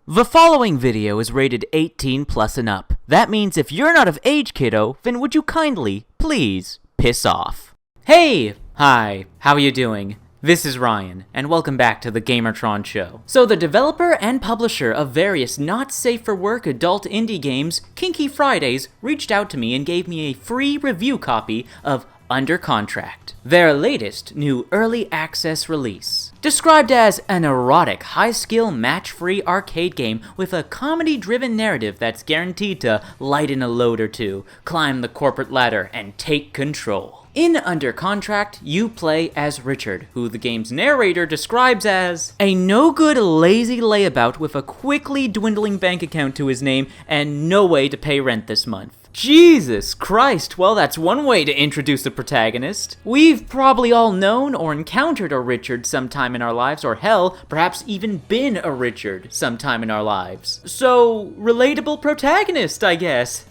The following video is rated 18 plus and up. That means if you're not of age, kiddo, then would you kindly, please, piss off. Hey! Hi, how are you doing? This is Ryan, and welcome back to the Gamertron Show. So the developer and publisher of various not-safe-for-work adult indie games, Kinky Fridays, reached out to me and gave me a free review copy of Under Contract, their latest new early access release. Described as an erotic, high-skill, match-free arcade game with a comedy-driven narrative that's guaranteed to lighten a load or two, climb the corporate ladder, and take control. In Under Contract, you play as Richard, who the game's narrator describes as a no-good, lazy layabout with a quickly dwindling bank account to his name and no way to pay rent this month. Jesus Christ, well that's one way to introduce a protagonist. We've probably all known or encountered a Richard sometime in our lives, or hell, perhaps even been a Richard sometime in our lives. So, relatable protagonist, I guess.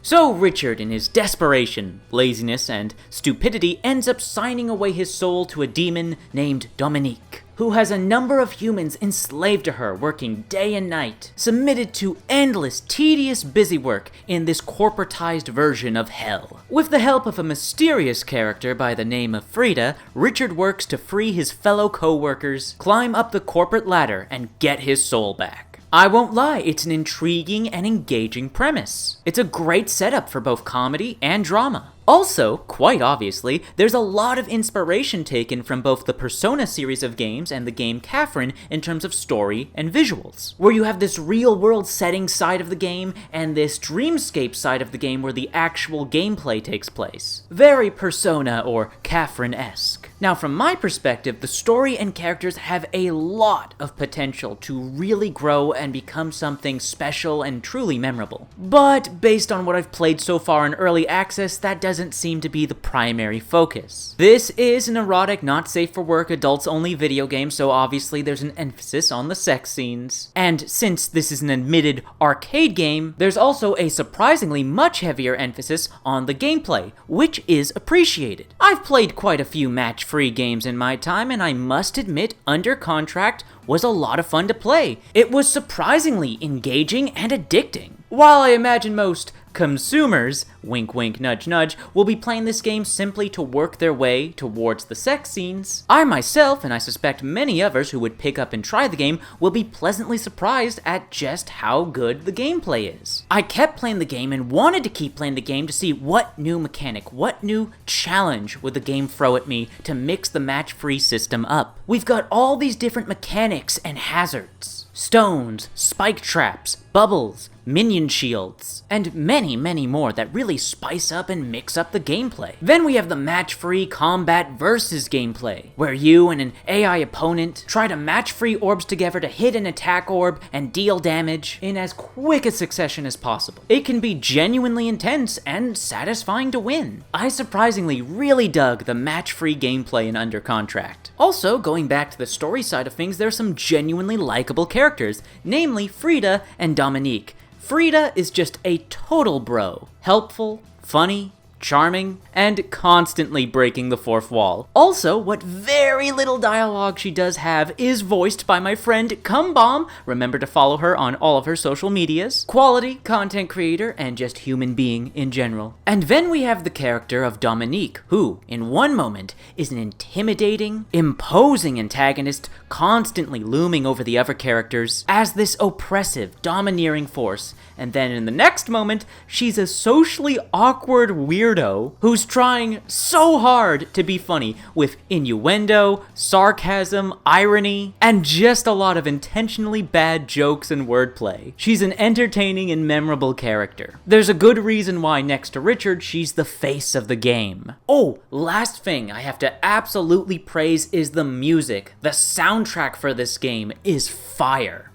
So Richard, in his desperation, laziness, and stupidity, ends up signing away his soul to a demon named Dominique, who has a number of humans enslaved to her, working day and night, submitted to endless, tedious busywork in this corporatized version of hell. With the help of a mysterious character by the name of Frida, Richard works to free his fellow co-workers, climb up the corporate ladder, and get his soul back. I won't lie, it's an intriguing and engaging premise. It's a great setup for both comedy and drama. Also, quite obviously, there's a lot of inspiration taken from both the Persona series of games and the game Catherine in terms of story and visuals, where you have this real-world setting side of the game and this dreamscape side of the game where the actual gameplay takes place. Very Persona or Catherine-esque. Now, from my perspective, the story and characters have a lot of potential to really grow and become something special and truly memorable. But based on what I've played so far in early access, that doesn't seem to be the primary focus. This is an erotic, not safe for work, adults only video game, so obviously there's an emphasis on the sex scenes. And since this is an admitted arcade game, there's also a surprisingly much heavier emphasis on the gameplay, which is appreciated. I've played quite a few match-free games in my time, and I must admit Under Contract was a lot of fun to play. It was surprisingly engaging and addicting. While I imagine most consumers, wink wink nudge nudge, will be playing this game simply to work their way towards the sex scenes, I myself, and I suspect many others who would pick up and try the game, will be pleasantly surprised at just how good the gameplay is. I kept playing the game and wanted to keep playing the game to see what new mechanic, what new challenge would the game throw at me to mix the match-free system up. We've got all these different mechanics and hazards. Stones, spike traps, bubbles, minion shields, and many, many more that really spice up and mix up the gameplay. Then we have the match-free combat versus gameplay, where you and an AI opponent try to match-free orbs together to hit an attack orb and deal damage in as quick a succession as possible. It can be genuinely intense and satisfying to win. I surprisingly really dug the match-free gameplay in Under Contract. Also, going back to the story side of things, there's some genuinely likable characters, namely Frida and Dominique. Frida is just a total bro. Helpful, funny, charming, and constantly breaking the fourth wall. Also, what very little dialogue she does have is voiced by my friend Cumbomb. Remember to follow her on all of her social medias. Quality content creator and just human being in general. And then we have the character of Dominique, who, in one moment, is an intimidating, imposing antagonist constantly looming over the other characters as this oppressive, domineering force. And then in the next moment, she's a socially awkward weirdo who's trying so hard to be funny with innuendo, sarcasm, irony, and just a lot of intentionally bad jokes and wordplay. She's an entertaining and memorable character. There's a good reason why next to Richard, she's the face of the game. Oh, last thing I have to absolutely praise is the music. The soundtrack for this game is fire.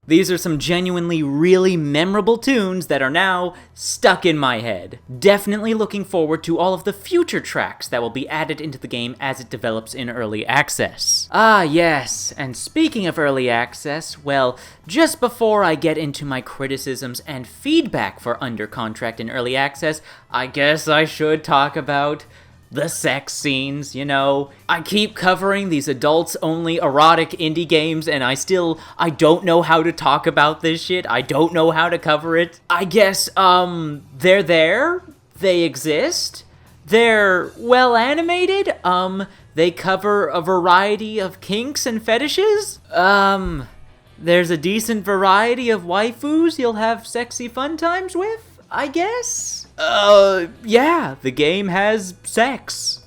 These are some genuinely really memorable tunes that are now stuck in my head. Definitely looking forward to all of the future tracks that will be added into the game as it develops in early access. Ah yes, and speaking of early access, well, just before I get into my criticisms and feedback for Under Contract in early access, I guess I should talk about the sex scenes, you know. I keep covering these adults-only erotic indie games, and I don't know how to talk about this shit. I don't know how to cover it. I guess, they're there. They exist. They're well animated. They cover a variety of kinks and fetishes. There's a decent variety of waifus you'll have sexy fun times with, I guess. Yeah, the game has sex.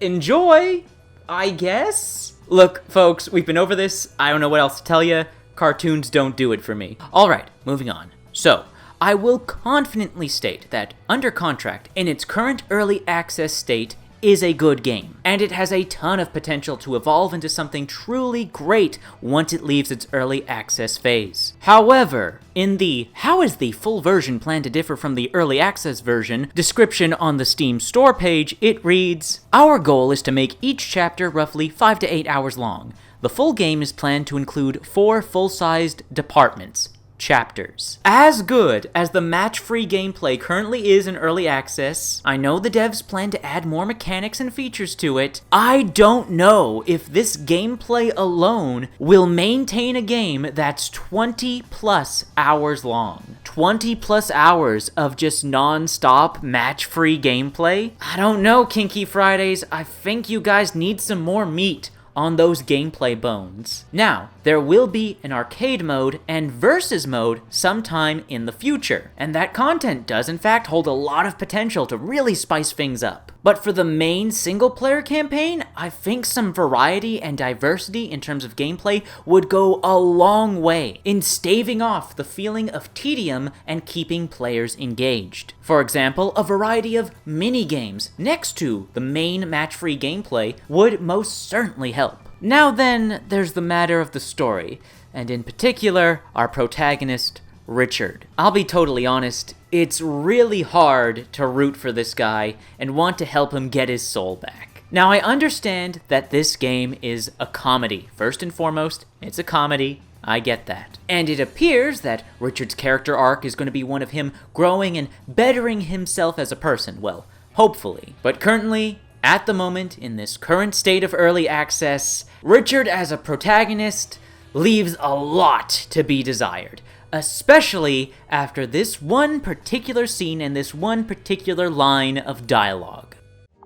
Enjoy, I guess? Look, folks, we've been over this. I don't know what else to tell you. Cartoons don't do it for me. Alright, moving on. So, I will confidently state that Under Contract, in its current early access state, is a good game, and it has a ton of potential to evolve into something truly great once it leaves its early access phase. However, in the "how is the full version planned to differ from the early access version" description on the Steam store page, it reads, "Our goal is to make each chapter roughly 5 to 8 hours long. The full game is planned to include 4 full-sized departments." Chapters. As good as the match-free gameplay currently is in early access, I know the devs plan to add more mechanics and features to it. I don't know if this gameplay alone will maintain a game that's 20 plus hours long. 20 plus hours of just non-stop match-free gameplay? I don't know, Kinky Fridays. I think you guys need some more meat on those gameplay bones. Now, there will be an arcade mode and versus mode sometime in the future, and that content does in fact hold a lot of potential to really spice things up. But for the main single-player campaign, I think some variety and diversity in terms of gameplay would go a long way in staving off the feeling of tedium and keeping players engaged. For example, a variety of mini-games next to the main match-free gameplay would most certainly help. Now then, there's the matter of the story, and in particular, our protagonist, Richard. I'll be totally honest, it's really hard to root for this guy and want to help him get his soul back. Now, I understand that this game is a comedy. First and foremost, it's a comedy. I get that. And it appears that Richard's character arc is going to be one of him growing and bettering himself as a person. Well, hopefully. But currently, at the moment, in this current state of early access, Richard as a protagonist leaves a lot to be desired. Especially after this one particular scene and this one particular line of dialogue.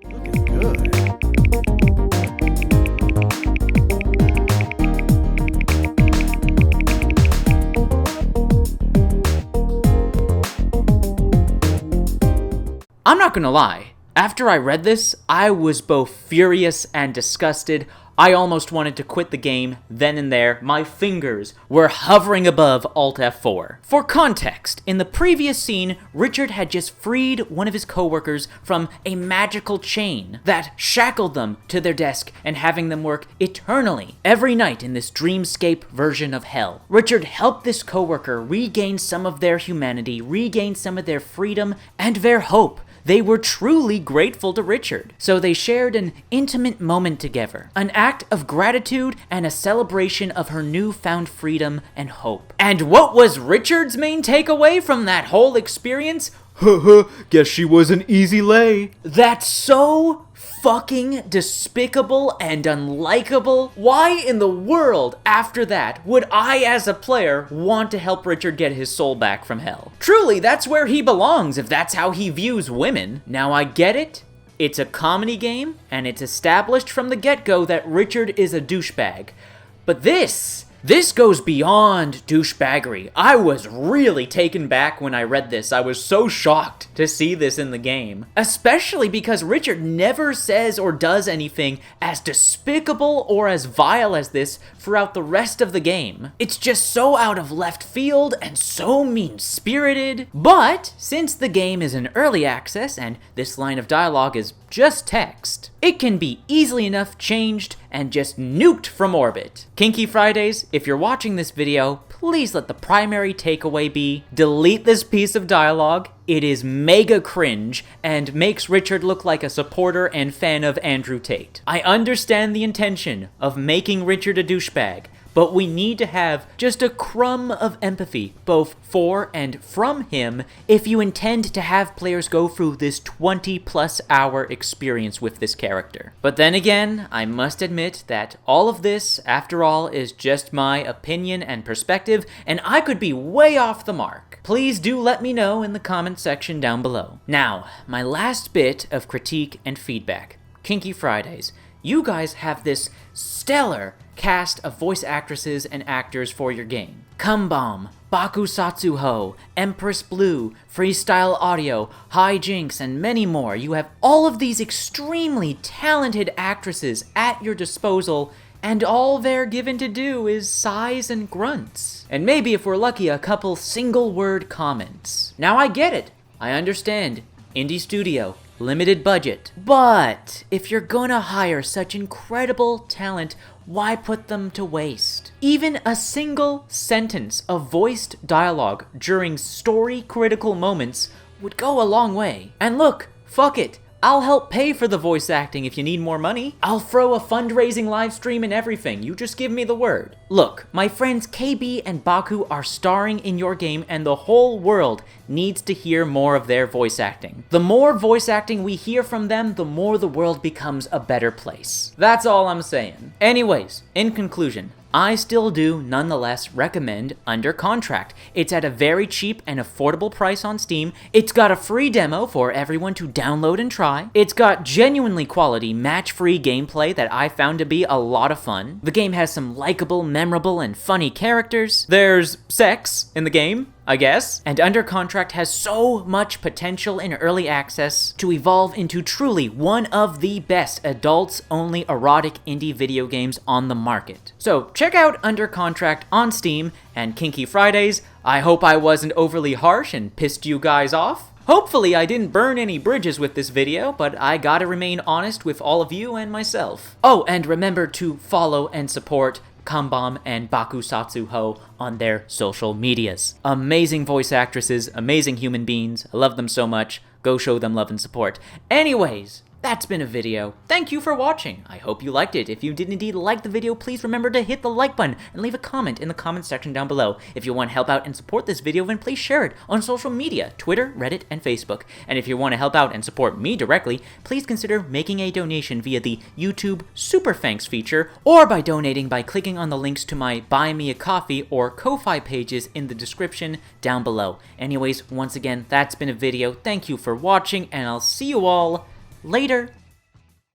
Looking good. I'm not gonna lie, after I read this, I was both furious and disgusted. I almost wanted to quit the game then and there. My fingers were hovering above Alt F4. For context, in the previous scene, Richard had just freed one of his coworkers from a magical chain that shackled them to their desk and having them work eternally every night in this dreamscape version of hell. Richard helped this coworker regain some of their humanity, regain some of their freedom and their hope. They were truly grateful to Richard, so they shared an intimate moment together, an act of gratitude and a celebration of her newfound freedom and hope. And what was Richard's main takeaway from that whole experience? Guess she was an easy lay. That's so fucking despicable and unlikable. Why in the world, after that, would I as a player want to help Richard get his soul back from hell? Truly, that's where he belongs if that's how he views women. Now I get it. It's a comedy game, and it's established from the get-go that Richard is a douchebag. But this goes beyond douchebaggery. I was really taken back when I read this. I was so shocked to see this in the game. Especially because Richard never says or does anything as despicable or as vile as this throughout the rest of the game. It's just so out of left field and so mean-spirited. But since the game is in early access and this line of dialogue is just text, it can be easily enough changed and just nuked from orbit. Kinky Fridays, if you're watching this video, please let the primary takeaway be, delete this piece of dialogue. It is mega cringe and makes Richard look like a supporter and fan of Andrew Tate. I understand the intention of making Richard a douchebag, but we need to have just a crumb of empathy, both for and from him, if you intend to have players go through this 20+ hour experience with this character. But then again, I must admit that all of this, after all, is just my opinion and perspective, and I could be way off the mark. Please do let me know in the comment section down below. Now, my last bit of critique and feedback. Kinky Fridays. You guys have this stellar cast of voice actresses and actors for your game. Kumbom, Bakusatsuho, Empress Blue, Freestyle Audio, Hijinks, and many more. You have all of these extremely talented actresses at your disposal, and all they're given to do is sighs and grunts. And maybe, if we're lucky, a couple single-word comments. Now I get it. I understand. Indie studio. Limited budget. But if you're gonna hire such incredible talent, why put them to waste? Even a single sentence of voiced dialogue during story-critical moments would go a long way. And look, fuck it. I'll help pay for the voice acting if you need more money. I'll throw a fundraising live stream and everything. You just give me the word. Look, my friends KB and Baku are starring in your game, and the whole world needs to hear more of their voice acting. The more voice acting we hear from them, the more the world becomes a better place. That's all I'm saying. Anyways, in conclusion, I still do nonetheless recommend Under Contract. It's at a very cheap and affordable price on Steam. It's got a free demo for everyone to download and try. It's got genuinely quality, match-free gameplay that I found to be a lot of fun. The game has some likable, memorable, and funny characters. There's sex in the game, I guess. And Under Contract has so much potential in early access to evolve into truly one of the best adults-only erotic indie video games on the market. So check out Under Contract on Steam and Kinky Fridays. I hope I wasn't overly harsh and pissed you guys off. Hopefully I didn't burn any bridges with this video, but I gotta remain honest with all of you and myself. Oh, and remember to follow and support Kumbom and Bakusatsuho on their social medias. Amazing voice actresses, amazing human beings. I love them so much. Go show them love and support. Anyways, that's been a video. Thank you for watching. I hope you liked it. If you did indeed like the video, please remember to hit the like button and leave a comment in the comment section down below. If you want to help out and support this video, then please share it on social media, Twitter, Reddit, and Facebook. And if you want to help out and support me directly, please consider making a donation via the YouTube Super Thanks feature, or by donating by clicking on the links to my Buy Me a Coffee or Ko-Fi pages in the description down below. Anyways, once again, that's been a video. Thank you for watching, and I'll see you all later.